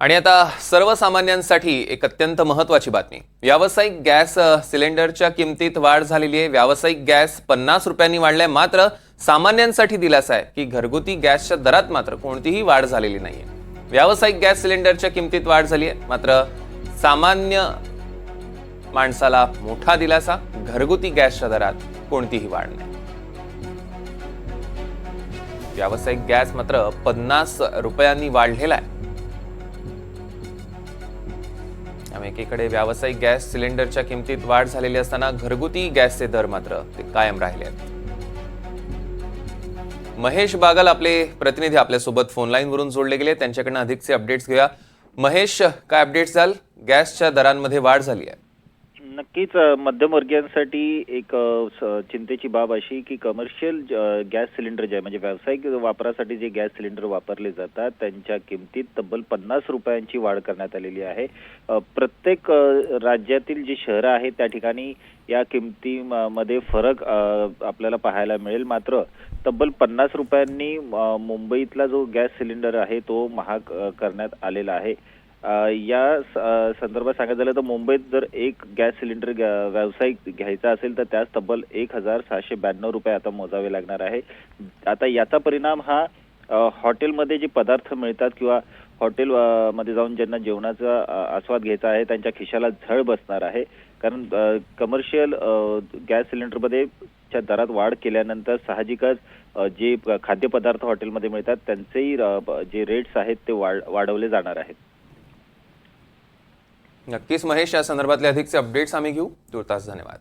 आणि आता सर्वसामान्यांसाठी एक अत्यंत महत्त्वाची बातमी। व्यावसायिक गॅस सिलेंडरच्या किमतीत वाढ झालेली आहे। व्यावसायिक गॅस 50 रुपयांनी वाढलाय। मात्र सामान्यांसाठी दिलासा आहे की घरगुती गॅसच्या दरात मात्र कोणतीही वाढ झालेली नाहीये। व्यावसायिक गॅस सिलेंडरच्या किमतीत वाढ झाली आहे, मात्र सामान्य माणसाला मोठा दिलासा। घरगुती गॅसच्या दरात कोणतीही वाढ नाही। व्यावसायिक गॅस मात्र 50 रुपयांनी वाढलेला आहे। त्यामुळे एकीकडे व्यावसायिक गॅस सिलेंडरच्या किमतीत वाढ झालेली असताना घरगुती गॅसचे दर मात्र ते कायम राहिले आहेत। महेश बागल आपले प्रतिनिधी आपल्यासोबत फोन लाईन वरून जोडले गेले, त्यांच्याकडून अधिकचे अपडेट्स घेऊया। महेश, काय अपडेट्स झाल? गॅसच्या दरांमध्ये वाढ झाली आहे? नक्कीच मध्यमवर्गीयांसाठी एक चिंतेची बाब अशी की कमर्शियल गॅस सिलेंडर जे आहे म्हणजे व्यावसायिक वापरासाठी जे गॅस सिलेंडर वापरले जातात त्यांच्या किमतीत तब्बल 50 रुपयांची वाढ करण्यात आलेली आहे। प्रत्येक राज्यातील जी शहरं आहेत त्या ठिकाणी या किमतीमध्ये फरक आपल्याला पाहायला मिळेल। मात्र तब्बल 50 रुपयांनी मुंबईतला जो गॅस सिलेंडर आहे तो महाग करण्यात आलेला आहे। या संदर्भात सांगायचं झालं तर मुंबईत जर एक गॅस सिलेंडर व्यावसायिक घ्यायचा असेल तर त्यास तब्बल 1692 रुपये आता मोजावे लागणार आहे। आता याचा परिणाम हा हॉटेलमध्ये जे पदार्थ मिळतात किंवा हॉटेल मध्ये जाऊन ज्यांना जेवणाचा आस्वाद घ्यायचा आहे त्यांच्या खिशाला झळ बसणार आहे। कारण कमर्शियल गॅस सिलेंडरमध्ये च्या दरात वाढ केल्यानंतर साहजिकच जे खाद्यपदार्थ हॉटेलमध्ये मिळतात त्यांचेही जे रेट्स आहेत ते वाढवले जाणार आहेत। नक्कीच महेश, या संदर्भातले अधिकचे अपडेट्स आम्ही घेऊ। तुर्तास धन्यवाद।